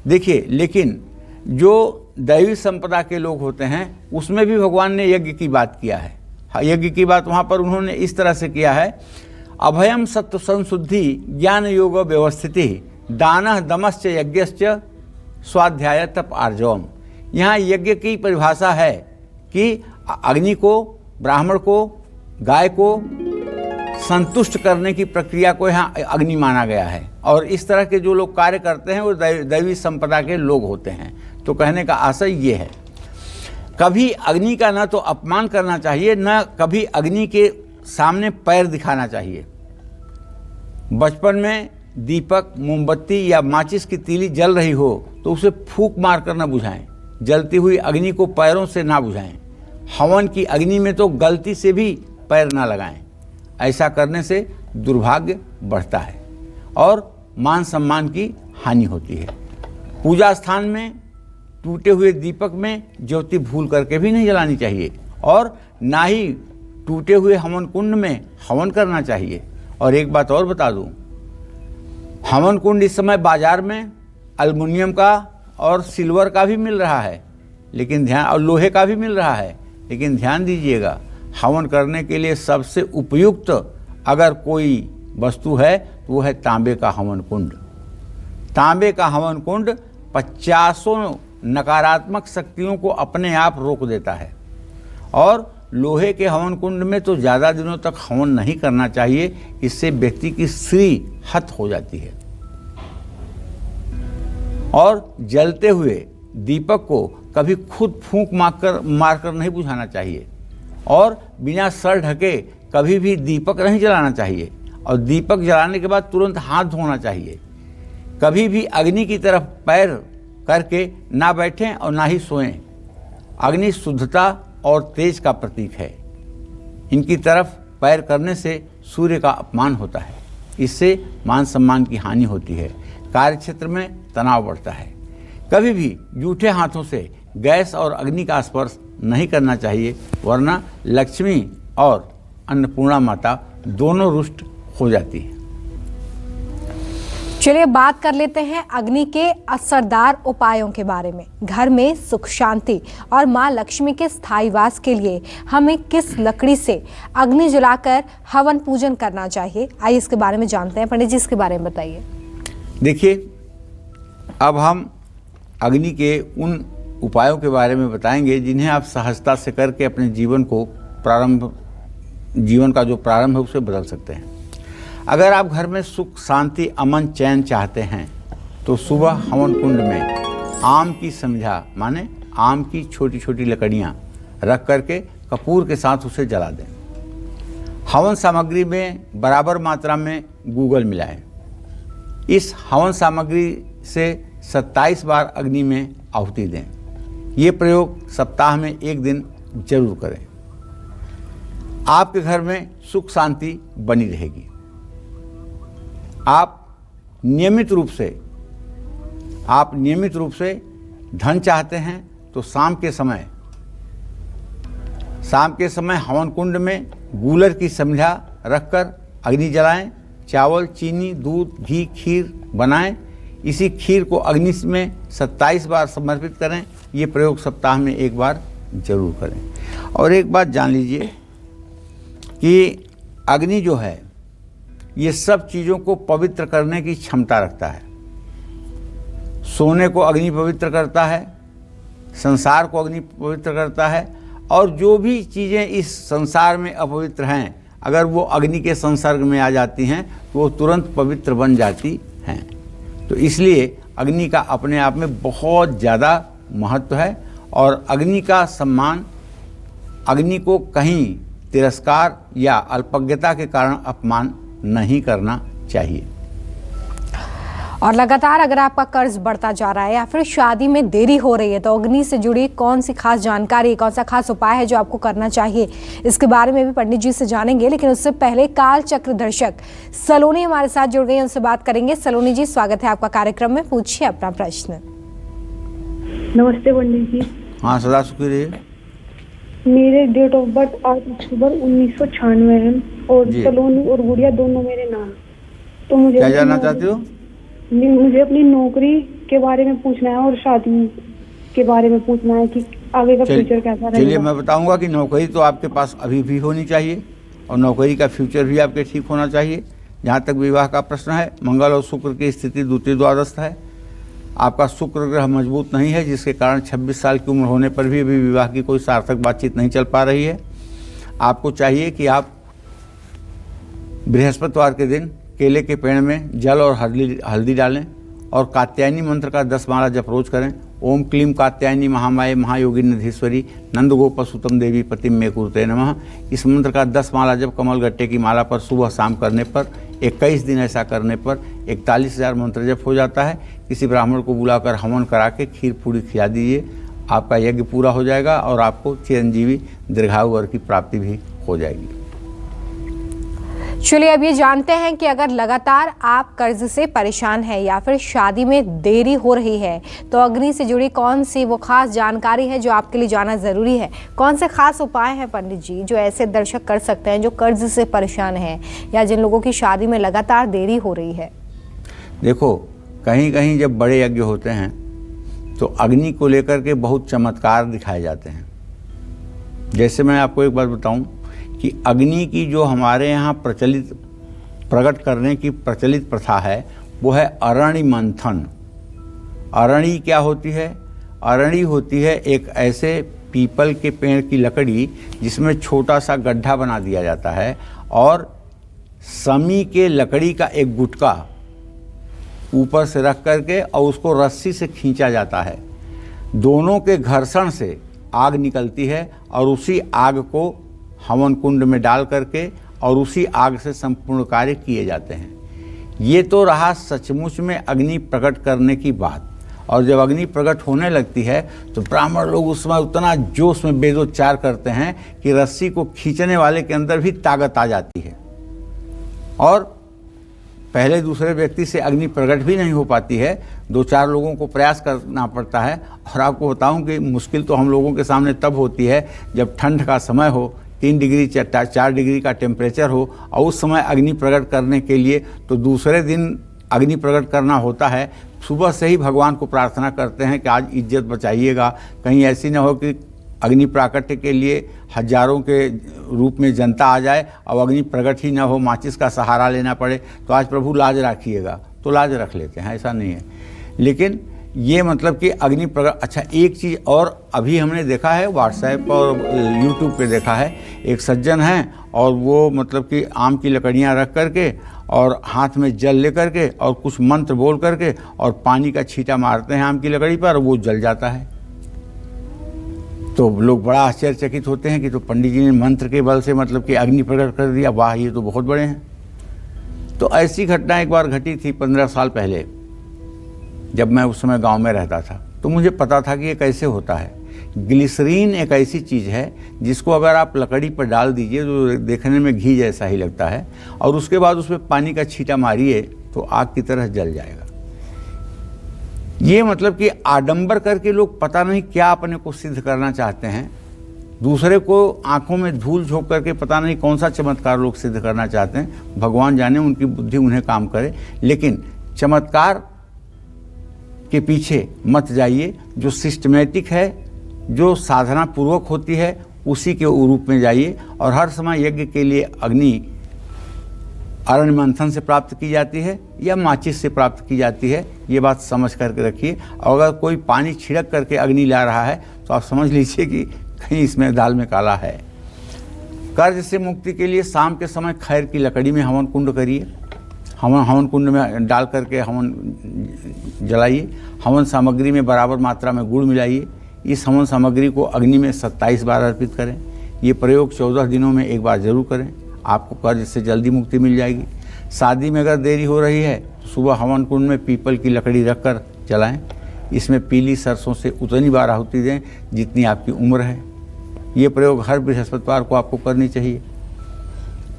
देखिए, लेकिन जो दैवी संपदा के लोग होते हैं उसमें भी भगवान ने यज्ञ की बात किया है। यज्ञ की बात वहाँ पर उन्होंने इस तरह से किया है, अभयम सत्व संशुद्धि ज्ञान योग व्यवस्थिति दानः दमश्च यज्ञश्च स्वाध्याय तप आर्जवम। यहाँ यज्ञ की परिभाषा है कि अग्नि को, ब्राह्मण को, गाय को संतुष्ट करने की प्रक्रिया को यहाँ अग्नि माना गया है। और इस तरह के जो लोग कार्य करते हैं वो दैवी संपदा के लोग होते हैं। तो कहने का आशय ये है, कभी अग्नि का न तो अपमान करना चाहिए, न कभी अग्नि के सामने पैर दिखाना चाहिए। बचपन में दीपक, मोमबत्ती या माचिस की तीली जल रही हो तो उसे फूंक मार कर न बुझाएं। जलती हुई अग्नि को पैरों से ना बुझाएं। हवन की अग्नि में तो गलती से भी पैर ना लगाएं। ऐसा करने से दुर्भाग्य बढ़ता है और मान सम्मान की हानि होती है। पूजा स्थान में टूटे हुए दीपक में ज्योति भूल करके भी नहीं जलानी चाहिए और ना ही टूटे हुए हवन कुंड में हवन करना चाहिए। और एक बात और बता दूं, हवन कुंड इस समय बाजार में एल्युमिनियम का और सिल्वर का भी मिल रहा है, लेकिन ध्यान, और लोहे का भी मिल रहा है, लेकिन ध्यान दीजिएगा, हवन करने के लिए सबसे उपयुक्त अगर कोई वस्तु है तो वो है तांबे का हवन कुंड। तांबे का हवन कुंड 50 नकारात्मक शक्तियों को अपने आप रोक देता है। और लोहे के हवन कुंड में तो ज़्यादा दिनों तक हवन नहीं करना चाहिए, इससे व्यक्ति की श्री हत हो जाती है। और जलते हुए दीपक को कभी खुद फूंक मारकर नहीं बुझाना चाहिए और बिना सर ढके कभी भी दीपक नहीं जलाना चाहिए। और दीपक जलाने के बाद तुरंत हाथ धोना चाहिए। कभी भी अग्नि की तरफ पैर करके ना बैठें और ना ही सोएं। अग्नि शुद्धता और तेज का प्रतीक है। इनकी तरफ पैर करने से सूर्य का अपमान होता है, इससे मान सम्मान की हानि होती है। कार्यक्षेत्र में तनाव बढ़ता है। कभी भी जूठे हाथों से गैस और अग्नि का स्पर्श नहीं करना चाहिए, वरना लक्ष्मी और अन्नपूर्णा माता दोनों रुष्ट हो जाती है। चलिए बात कर लेते हैं अग्नि के असरदार उपायों के बारे में। घर में सुख शांति और मां लक्ष्मी के स्थायी वास के लिए हमें किस लकड़ी से अग्नि जलाकर हवन पूजन करना चाहिए, आइए इसके बारे में जानते हैं। पंडित जी, इसके बारे में बताइए। देखिए, अब हम अग्नि के उन उपायों के बारे में बताएंगे जिन्हें आप सहजता से करके अपने जीवन का जो प्रारंभ है उसे बदल सकते हैं। अगर आप घर में सुख शांति अमन चैन चाहते हैं तो सुबह हवन कुंड में आम की संध्या माने आम की छोटी छोटी लकड़ियां रख करके कपूर के साथ उसे जला दें। हवन सामग्री में बराबर मात्रा में गूगल मिलाएं। इस हवन सामग्री से 27 बार अग्नि में आहुति दें। ये प्रयोग सप्ताह में एक दिन जरूर करें। आपके घर में सुख शांति बनी रहेगी। आप नियमित रूप से धन चाहते हैं तो शाम के समय हवन कुंड में गूलर की संध्या रखकर अग्नि जलाएं। चावल, चीनी, दूध, घी, खीर बनाएं। इसी खीर को अग्नि में 27 बार समर्पित करें। ये प्रयोग सप्ताह में एक बार जरूर करें। और एक बात जान लीजिए कि अग्नि जो है ये सब चीज़ों को पवित्र करने की क्षमता रखता है। सोने को अग्नि पवित्र करता है, संसार को अग्नि पवित्र करता है, और जो भी चीज़ें इस संसार में अपवित्र हैं अगर वो अग्नि के संसर्ग में आ जाती हैं तो वो तुरंत पवित्र बन जाती हैं। तो इसलिए अग्नि का अपने आप में बहुत ज़्यादा महत्व है और अग्नि का सम्मान, अग्नि को कहीं तिरस्कार या अल्पज्ञता के कारण अपमान नहीं करना चाहिए। और लगातार अगर आपका कर्ज बढ़ता जा रहा है या फिर शादी में देरी हो रही है तो अग्नि से जुड़ी कौन सी खास जानकारी, कौन सा खास उपाय है जो आपको करना चाहिए, इसके बारे में भी पंडित जी से जानेंगे। लेकिन उससे पहले काल चक्र दर्शक सलोनी हमारे साथ जुड़ गई, उनसे बात करेंगे। सलोनी जी, स्वागत है आपका कार्यक्रम में, पूछिए अपना प्रश्न। नमस्ते पंडित जी। हाँ, सदा सुखी रहिए। मेरे डेट ऑफ बर्थ 8 अक्टूबर 1996 है और सलोनी और गुड़िया दोनों मेरे नाम। तो मुझे क्या जानना चाहते हो? मुझे अपनी नौकरी के बारे में पूछना है और शादी के बारे में पूछना है कि आगे का फ्यूचर कैसा रहेगा। चलिए, मैं बताऊंगा कि नौकरी तो आपके पास अभी भी होनी चाहिए और नौकरी का फ्यूचर भी आपके ठीक होना चाहिए। जहाँ तक विवाह का प्रश्न है, मंगल और शुक्र की स्थिति द्वितीय द्वादस्थ है। आपका शुक्र ग्रह मजबूत नहीं है, जिसके कारण 26 साल की उम्र होने पर भी अभी विवाह की कोई सार्थक बातचीत नहीं चल पा रही है। आपको चाहिए कि आप बृहस्पतिवार के दिन केले के पेड़ में जल और हल्दी डालें और कात्यायनी मंत्र का 10 माला जप रोज करें। ओम क्लीम कात्यायनी महामाये महायोगी निधीश्वरी नंद गोपसुतम देवी पतिम मे कुरुते नमः। इस मंत्र का 10 माला जप कमल गट्टे की माला पर सुबह शाम करने पर 21 दिन ऐसा करने पर 41,000 मंत्र जप हो जाता है। किसी ब्राह्मण को बुलाकर हवन करा के खीर पूरी खिला दीजिए, आपका यज्ञ पूरा हो जाएगा और आपको चिरंजीवी दीर्घायु वर की प्राप्ति भी हो जाएगी। चलिए, अब ये जानते हैं कि अगर लगातार आप कर्ज से परेशान हैं या फिर शादी में देरी हो रही है तो अग्नि से जुड़ी कौन सी वो खास जानकारी है जो आपके लिए जानना जरूरी है? कौन से खास उपाय हैं पंडित जी जो ऐसे दर्शक कर सकते हैं जो कर्ज से परेशान हैं या जिन लोगों की शादी में लगातार देरी हो रही है? देखो, कहीं कहीं जब बड़े यज्ञ होते हैं तो अग्नि को लेकर के बहुत चमत्कार दिखाए जाते हैं। जैसे मैं आपको एक बात बताऊं कि अग्नि की जो हमारे यहाँ प्रकट करने की प्रचलित प्रथा है वो है अरणि मंथन। अरणि क्या होती है? अरणि होती है एक ऐसे पीपल के पेड़ की लकड़ी जिसमें छोटा सा गड्ढा बना दिया जाता है और समी के लकड़ी का एक गुटका ऊपर से रख करके और उसको रस्सी से खींचा जाता है। दोनों के घर्षण से आग निकलती है और उसी आग को हवन कुंड में डाल करके और उसी आग से संपूर्ण कार्य किए जाते हैं। ये तो रहा सचमुच में अग्नि प्रकट करने की बात। और जब अग्नि प्रकट होने लगती है तो ब्राह्मण लोग उस समय उतना जोश में वेदोच्चार करते हैं कि रस्सी को खींचने वाले के अंदर भी ताकत आ जाती है और पहले दूसरे व्यक्ति से अग्नि प्रकट भी नहीं हो पाती है। 2-4 लोगों को प्रयास करना पड़ता है। और आपको बताऊं कि मुश्किल तो हम लोगों के सामने तब होती है जब ठंड का समय हो, 3 डिग्री 4 डिग्री का टेम्परेचर हो और उस समय अग्नि प्रकट करने के लिए तो दूसरे दिन अग्नि प्रकट करना होता है। सुबह से ही भगवान को प्रार्थना करते हैं कि आज इज्जत बचाइएगा, कहीं ऐसी न हो कि अग्नि प्राकट्य के लिए हजारों के रूप में जनता आ जाए और अग्नि प्रकट ही न हो, माचिस का सहारा लेना पड़े। तो आज प्रभु लाज रखिएगा, तो लाज रख लेते हैं, ऐसा नहीं है। लेकिन ये मतलब कि अग्नि प्रकट। अच्छा, एक चीज़ और अभी हमने देखा है, व्हाट्सएप और यूट्यूब पे देखा है, एक सज्जन हैं और वो मतलब कि आम की लकड़ियाँ रख करके और हाथ में जल ले करके और कुछ मंत्र बोल करके और पानी का छींटा मारते हैं आम की लकड़ी पर और वो जल जाता है। तो लोग बड़ा आश्चर्यचकित होते हैं कि तो पंडित जी ने मंत्र के बल से मतलब कि अग्नि प्रकट कर दिया, वाह ये तो बहुत बड़े हैं। तो ऐसी घटना एक बार घटी थी 15 साल पहले, जब मैं उस समय गांव में रहता था। तो मुझे पता था कि ये कैसे होता है। ग्लिसरीन एक ऐसी चीज़ है जिसको अगर आप लकड़ी पर डाल दीजिए तो देखने में घी जैसा ही लगता है और उसके बाद उसमें पानी का छींटा मारिए तो आग की तरह जल जाएगा। ये मतलब कि आडंबर करके लोग पता नहीं क्या अपने को सिद्ध करना चाहते हैं, दूसरे को आंखों में धूल झोंक करके पता नहीं कौन सा चमत्कार लोग सिद्ध करना चाहते हैं। भगवान जाने उनकी बुद्धि उन्हें काम करे, लेकिन चमत्कार के पीछे मत जाइए। जो सिस्टमेटिक है, जो साधना पूर्वक होती है, उसी के रूप में जाइए। और हर समय यज्ञ के लिए अग्नि अरण्य मंथन से प्राप्त की जाती है या माचिस से प्राप्त की जाती है, ये बात समझ करके रखिए। और अगर कोई पानी छिड़क करके अग्नि ला रहा है तो आप समझ लीजिए कि कहीं इसमें दाल में काला है। कर्ज से मुक्ति के लिए शाम के समय खैर की लकड़ी में हवन कुंड करिए। हवन कुंड में डाल करके हवन जलाइए। हवन सामग्री में बराबर मात्रा में गुड़ मिलाइए। इस हवन सामग्री को अग्नि में 27 बार अर्पित करें। ये प्रयोग 14 दिनों में एक बार जरूर करें, आपको कर्ज से जल्दी मुक्ति मिल जाएगी। शादी में अगर देरी हो रही है तो सुबह हवन कुंड में पीपल की लकड़ी रखकर जलाएं। इसमें पीली सरसों से उतनी बार आहुति दें जितनी आपकी उम्र है। ये प्रयोग हर बृहस्पतिवार को आपको करनी चाहिए।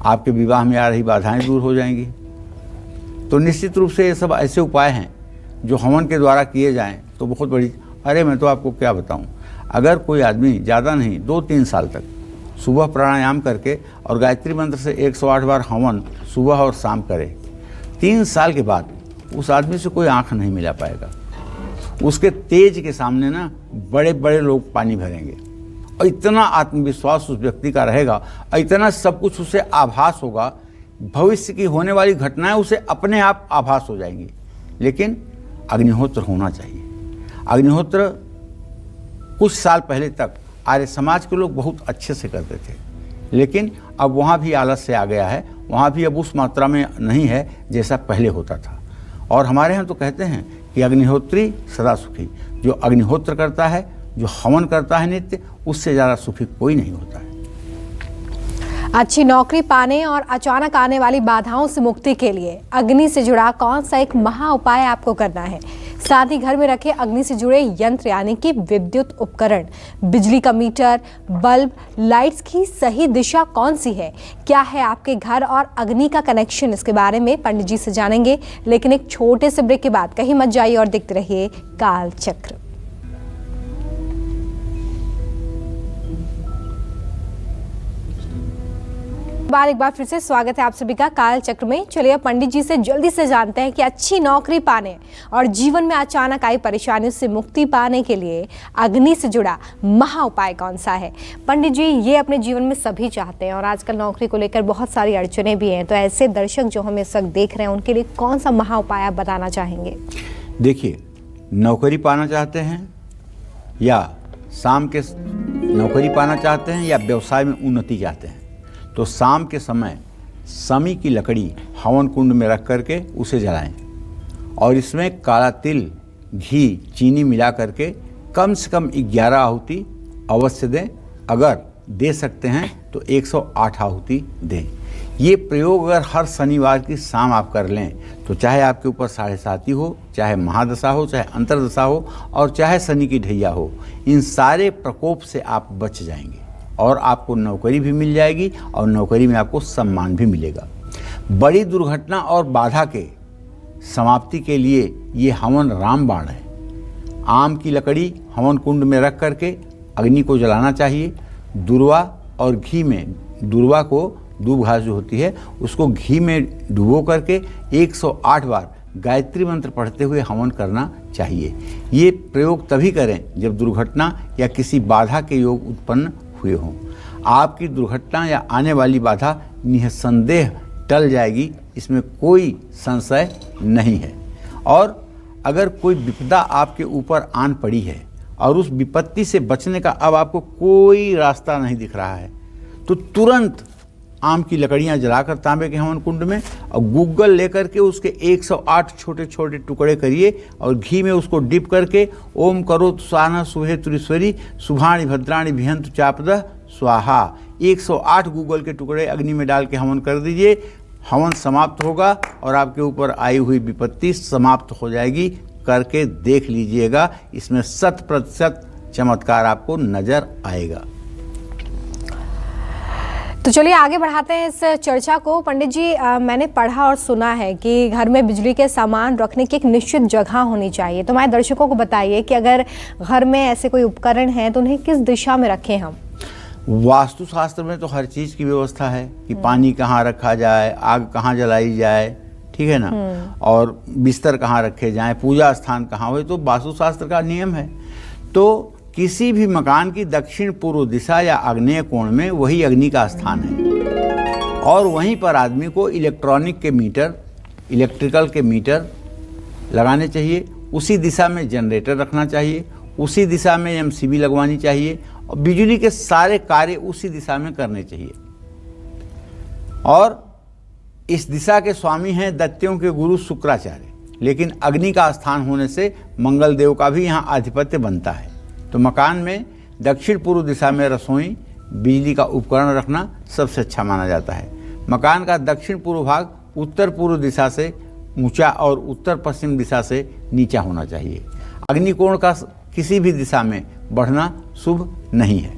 आपके विवाह में आ रही बाधाएं दूर हो जाएंगी। तो निश्चित रूप से ये सब ऐसे उपाय हैं जो हवन के द्वारा किए जाएं तो बहुत बड़ी। अरे मैं तो आपको क्या बताऊं, अगर कोई आदमी ज़्यादा नहीं 2-3 साल तक सुबह प्राणायाम करके और गायत्री मंत्र से 108 बार हवन सुबह और शाम करे, 3 साल के बाद उस आदमी से कोई आंख नहीं मिला पाएगा। उसके तेज के सामने ना बड़े बड़े लोग पानी भरेंगे और इतना आत्मविश्वास उस व्यक्ति का रहेगा और इतना सब कुछ उसे आभास होगा, भविष्य की होने वाली घटनाएं उसे अपने आप आभास हो जाएंगी। लेकिन अग्निहोत्र होना चाहिए। अग्निहोत्र कुछ साल पहले तक आर्य समाज के लोग बहुत अच्छे से करते थे, लेकिन अब वहाँ भी आलस्य आ गया है। वहाँ भी अब उस मात्रा में नहीं है जैसा पहले होता था। और हमारे यहाँ तो कहते हैं कि अग्निहोत्री सदा सुखी। जो अग्निहोत्र करता है, जो हवन करता है नित्य, उससे ज़्यादा सुखी कोई नहीं होता है। अच्छी नौकरी पाने और अचानक आने वाली बाधाओं से मुक्ति के लिए अग्नि से जुड़ा कौन सा एक महा उपाय आपको करना है? साथ ही घर में रखे अग्नि से जुड़े यंत्र यानी कि विद्युत उपकरण, बिजली का मीटर, बल्ब, लाइट्स की सही दिशा कौन सी है? क्या है आपके घर और अग्नि का कनेक्शन? इसके बारे में पंडित जी से जानेंगे, लेकिन एक छोटे से ब्रेक के बाद कहीं मत जाइए और देखते रहिए काल चक्र। एक बार फिर से स्वागत है आप सभी का काल चक्र में। चलिए पंडित जी से जल्दी से जानते हैं कि अच्छी नौकरी पाने और जीवन में अचानक आई परेशानियों से मुक्ति पाने के लिए अग्नि से जुड़ा महा उपाय कौन सा है? पंडित जी, ये अपने जीवन में सभी चाहते हैं और आजकल नौकरी को लेकर बहुत सारी अड़चनें भी हैं, तो ऐसे दर्शक जो हमें इस वक्त देख रहे हैं उनके लिए कौन सा महा उपाय आप बताना चाहेंगे? देखिए, नौकरी पाना चाहते हैं या शाम के नौकरी पाना चाहते हैं या व्यवसाय में उन्नति चाहते हैं, तो शाम के समय समी की लकड़ी हवन कुंड में रख करके उसे जलाएं और इसमें काला तिल, घी, चीनी मिला करके कम से कम 11 आहुति अवश्य दें। अगर दे सकते हैं तो 108 आहुति दें। ये प्रयोग अगर हर शनिवार की शाम आप कर लें तो चाहे आपके ऊपर 7.5 हो, चाहे महादशा हो, चाहे अंतरदशा हो और चाहे शनि की ढैया हो, इन सारे प्रकोप से आप बच जाएंगे और आपको नौकरी भी मिल जाएगी और नौकरी में आपको सम्मान भी मिलेगा। बड़ी दुर्घटना और बाधा के समाप्ति के लिए ये हवन रामबाण है। आम की लकड़ी हवन कुंड में रख करके अग्नि को जलाना चाहिए। दूर्वा और घी में, दूर्वा को दूब घास जो होती है उसको घी में डुबो करके 108 बार गायत्री मंत्र पढ़ते हुए हवन करना चाहिए। ये प्रयोग तभी करें जब दुर्घटना या किसी बाधा के योग उत्पन्न हुए हों। आपकी दुर्घटना या आने वाली बाधा निसंदेह टल जाएगी, इसमें कोई संशय नहीं है। और अगर कोई विपदा आपके ऊपर आन पड़ी है और उस विपत्ति से बचने का अब आपको कोई रास्ता नहीं दिख रहा है, तो तुरंत आम की लकड़ियां जलाकर तांबे के हवन कुंड में और गूगल लेकर के उसके 108 छोटे छोटे टुकड़े करिए और घी में उसको डिप करके ओम करो स्वाहा सुहे तुरीश्वरी शुभाणी भद्राणी भिहंतु चापदह स्वाहा 108 गूगल के टुकड़े अग्नि में डाल के हवन कर दीजिए। हवन समाप्त होगा और आपके ऊपर आई हुई विपत्ति समाप्त हो जाएगी। करके देख लीजिएगा, इसमें 100% चमत्कार आपको नजर आएगा। तो चलिए आगे बढ़ाते हैं इस चर्चा को। पंडित जी, मैंने पढ़ा और सुना है कि घर में बिजली के सामान रखने की एक निश्चित जगह होनी चाहिए, तो हमारे दर्शकों को बताइए कि अगर घर में ऐसे कोई उपकरण हैं तो उन्हें किस दिशा में रखें हम? वास्तुशास्त्र में तो हर चीज़ की व्यवस्था है कि पानी कहाँ रखा जाए, आग कहाँ जलाई जाए, ठीक है ना, और बिस्तर कहाँ रखे जाएं, पूजा स्थान कहाँ हो, तो वास्तुशास्त्र का नियम है। तो किसी भी मकान की दक्षिण पूर्व दिशा या आग्नेय कोण में वही अग्नि का स्थान है और वहीं पर आदमी को इलेक्ट्रॉनिक के मीटर, इलेक्ट्रिकल के मीटर लगाने चाहिए। उसी दिशा में जनरेटर रखना चाहिए, उसी दिशा में एमसीबी लगवानी चाहिए और बिजली के सारे कार्य उसी दिशा में करने चाहिए। और इस दिशा के स्वामी हैं दैत्यों के गुरु शुक्राचार्य, लेकिन अग्नि का स्थान होने से मंगल देव का भी यहाँ आधिपत्य बनता है। तो मकान में दक्षिण पूर्व दिशा में रसोई, बिजली का उपकरण रखना सबसे अच्छा माना जाता है। मकान का दक्षिण पूर्व भाग उत्तर पूर्व दिशा से ऊंचा और उत्तर पश्चिम दिशा से नीचा होना चाहिए। अग्निकोण का किसी भी दिशा में बढ़ना शुभ नहीं है।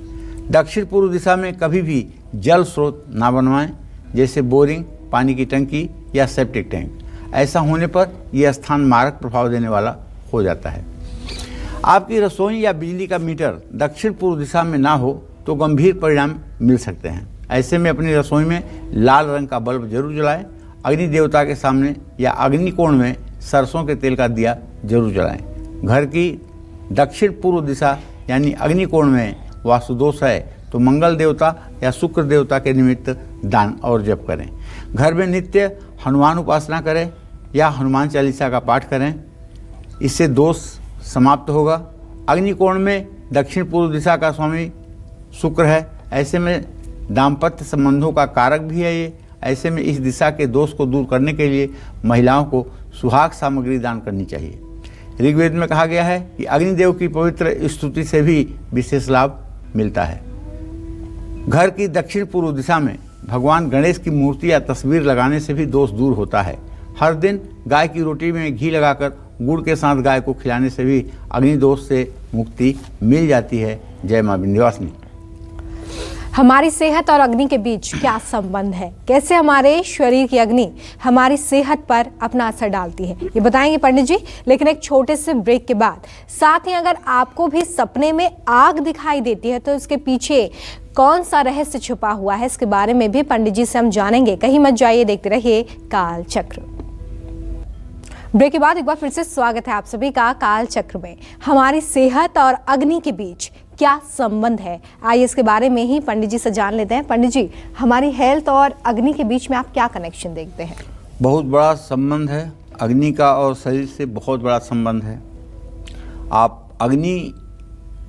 दक्षिण पूर्व दिशा में कभी भी जल स्रोत ना बनवाएं, जैसे बोरिंग, पानी की टंकी या सेप्टिक टैंक। ऐसा होने पर यह स्थान मारक प्रभाव देने वाला हो जाता है। आपकी रसोई या बिजली का मीटर दक्षिण पूर्व दिशा में ना हो तो गंभीर परिणाम मिल सकते हैं। ऐसे में अपनी रसोई में लाल रंग का बल्ब जरूर जलाएं। अग्नि देवता के सामने या अग्निकोण में सरसों के तेल का दिया जरूर जलाएं। घर की दक्षिण पूर्व दिशा यानी अग्निकोण में वास्तु दोष है तो मंगल देवता या शुक्र देवता के निमित्त दान और जप करें। घर में नित्य हनुमान उपासना करें या हनुमान चालीसा का पाठ करें, इससे दोष समाप्त होगा। अग्निकोण में दक्षिण पूर्व दिशा का स्वामी शुक्र है, ऐसे में दाम्पत्य संबंधों का कारक भी है ये। ऐसे में इस दिशा के दोष को दूर करने के लिए महिलाओं को सुहाग सामग्री दान करनी चाहिए। ऋग्वेद में कहा गया है कि अग्निदेव की पवित्र स्तुति से भी विशेष लाभ मिलता है। घर की दक्षिण पूर्व दिशा में भगवान गणेश की मूर्ति या तस्वीर लगाने से भी दोष दूर होता है। हर दिन गाय की रोटी में घी लगाकर गुड़ के साथ गाय को खिलाने से भी अग्नि दोष से मुक्ति मिल जाती है। जय मां विंध्यवासिनी। हमारी सेहत और अग्नि के बीच क्या संबंध है? कैसे हमारे शरीर की अग्नि हमारी सेहत पर अपना असर डालती है, ये बताएंगे पंडित जी, लेकिन एक छोटे से ब्रेक के बाद। साथ ही अगर आपको भी सपने में आग दिखाई देती है तो इसके पीछे कौन सा रहस्य छुपा हुआ है, इसके बारे में भी पंडित जी से हम जानेंगे। कहीं मत जाइए, देखते रहिए काल चक्र। ब्रेक के बाद एक बार फिर से स्वागत है आप सभी का काल चक्र में। हमारी सेहत और अग्नि के बीच क्या संबंध है, आइए इसके बारे में ही पंडित जी से जान लेते हैं। पंडित जी, हमारी हेल्थ और अग्नि के बीच में आप क्या कनेक्शन देखते हैं? बहुत बड़ा संबंध है अग्नि का, और शरीर से बहुत बड़ा संबंध है। आप अग्नि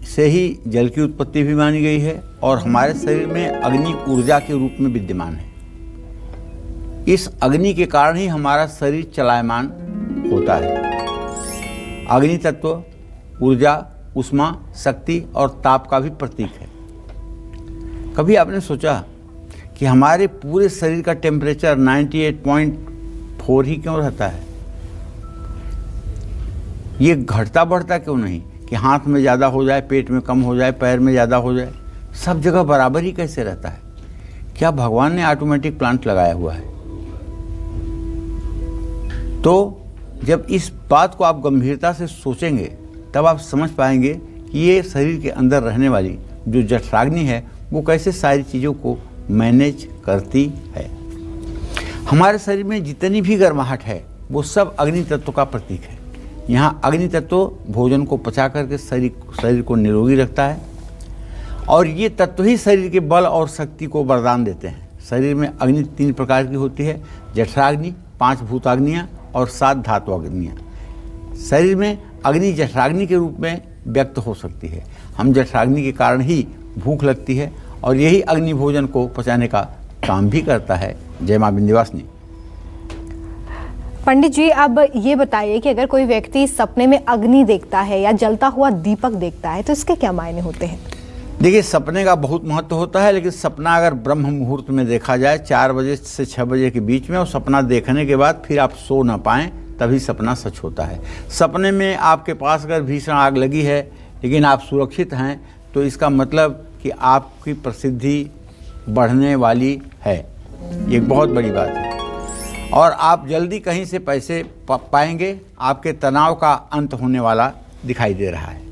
से ही जल की उत्पत्ति भी मानी गई है और हमारे शरीर में अग्नि ऊर्जा के रूप में विद्यमान है। इस अग्नि के कारण ही हमारा शरीर चलायमान होता है। अग्नि तत्व ऊर्जा, उष्मा, शक्ति और ताप का भी प्रतीक है। कभी आपने सोचा कि हमारे पूरे शरीर का टेम्परेचर 98.4 ही क्यों रहता है? ये घटता बढ़ता क्यों नहीं कि हाथ में ज़्यादा हो जाए, पेट में कम हो जाए, पैर में ज़्यादा हो जाए, सब जगह बराबर ही कैसे रहता है? क्या भगवान ने ऑटोमेटिक प्लांट लगाया हुआ है? तो जब इस बात को आप गंभीरता से सोचेंगे तब आप समझ पाएंगे कि ये शरीर के अंदर रहने वाली जो जठराग्नि है वो कैसे सारी चीज़ों को मैनेज करती है। हमारे शरीर में जितनी भी गर्माहट है वो सब अग्नि तत्व का प्रतीक है। यहाँ अग्नि तत्व भोजन को पचा करके शरीर को निरोगी रखता है और ये तत्व ही शरीर के बल और शक्ति को वरदान देते हैं। शरीर में अग्नि 3 प्रकार की होती है, जठराग्नि, 5 भूताग्नियाँ और 7 धातु अग्नियाँ। शरीर में अग्नि जठराग्नि के रूप में व्यक्त हो सकती है। हम जठराग्नि के कारण ही भूख लगती है और यही अग्नि भोजन को पचाने का काम भी करता है। जय मां विंध्यवासिनी। पंडित जी, अब ये बताइए कि अगर कोई व्यक्ति सपने में अग्नि देखता है या जलता हुआ दीपक देखता है तो इसके क्या मायने होते हैं? देखिए, सपने का बहुत महत्व होता है, लेकिन सपना अगर ब्रह्म मुहूर्त में देखा जाए 4 बजे से 6 बजे के बीच में, और सपना देखने के बाद फिर आप सो ना पाएँ, तभी सपना सच होता है। सपने में आपके पास अगर भीषण आग लगी है लेकिन आप सुरक्षित हैं तो इसका मतलब कि आपकी प्रसिद्धि बढ़ने वाली है। ये एक बहुत बड़ी बात है और आप जल्दी कहीं से पैसे पाएंगे। आपके तनाव का अंत होने वाला दिखाई दे रहा है।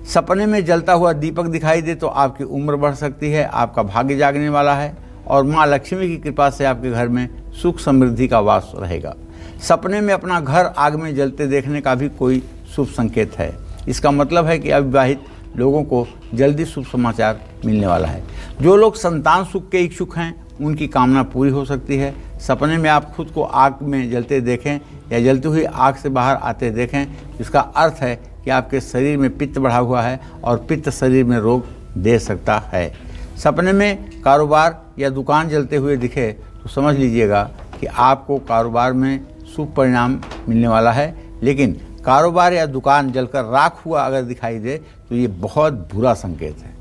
सपने में जलता हुआ दीपक दिखाई दे तो आपकी उम्र बढ़ सकती है, आपका भाग्य जागने वाला है और माँ लक्ष्मी की कृपा से आपके घर में सुख समृद्धि का वास रहेगा। सपने में अपना घर आग में जलते देखने का भी कोई शुभ संकेत है। इसका मतलब है कि अविवाहित लोगों को जल्दी शुभ समाचार मिलने वाला है। जो लोग संतान सुख के इच्छुक हैं उनकी कामना पूरी हो सकती है। सपने में आप खुद को आग में जलते देखें या जलती हुई आग से बाहर आते देखें, इसका अर्थ है कि आपके शरीर में पित्त बढ़ा हुआ है और पित्त शरीर में रोग दे सकता है। सपने में कारोबार या दुकान जलते हुए दिखे तो समझ लीजिएगा कि आपको कारोबार में शुभ परिणाम मिलने वाला है, लेकिन कारोबार या दुकान जलकर राख हुआ अगर दिखाई दे तो ये बहुत बुरा संकेत है।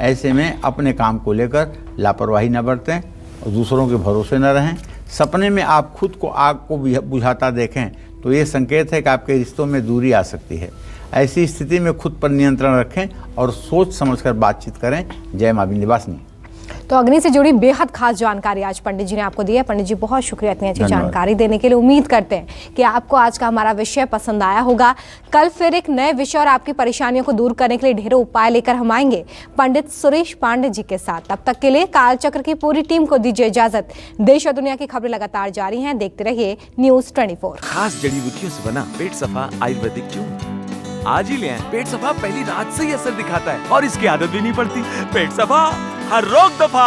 ऐसे में अपने काम को लेकर लापरवाही न बरतें और दूसरों के भरोसे न रहें। सपने में आप खुद को आग को बुझाता देखें तो ये संकेत है कि आपके रिश्तों में दूरी आ सकती है। ऐसी स्थिति में खुद पर नियंत्रण रखें और सोच समझकर बातचीत करें। जय मां विंध्यवासिनी। तो अग्नि से जुड़ी बेहद खास जानकारी आज पंडित जी ने आपको दी है। पंडित जी बहुत शुक्रिया इतनी अच्छी जानकारी देने के लिए। उम्मीद करते हैं कि आपको आज का हमारा विषय पसंद आया होगा। कल फिर एक नए विषय और आपकी परेशानियों को दूर करने के लिए ढेरों उपाय लेकर हम आएंगे पंडित सुरेश पांडे जी के साथ। तब तक के लिए कालचक्र की पूरी टीम को दीजिए इजाजत। देश और दुनिया की खबरें लगातार जारी हैं, देखते रहिए न्यूज़ 24। खास जड़ी बूटियों से बना पेट सफा आयुर्वेदिक चूर्ण आज ही ले आएं। पेट सफा पहली रात से ही असर दिखाता है और इसकी आदत भी नहीं पड़ती। पेट सफा हर रोग दफा।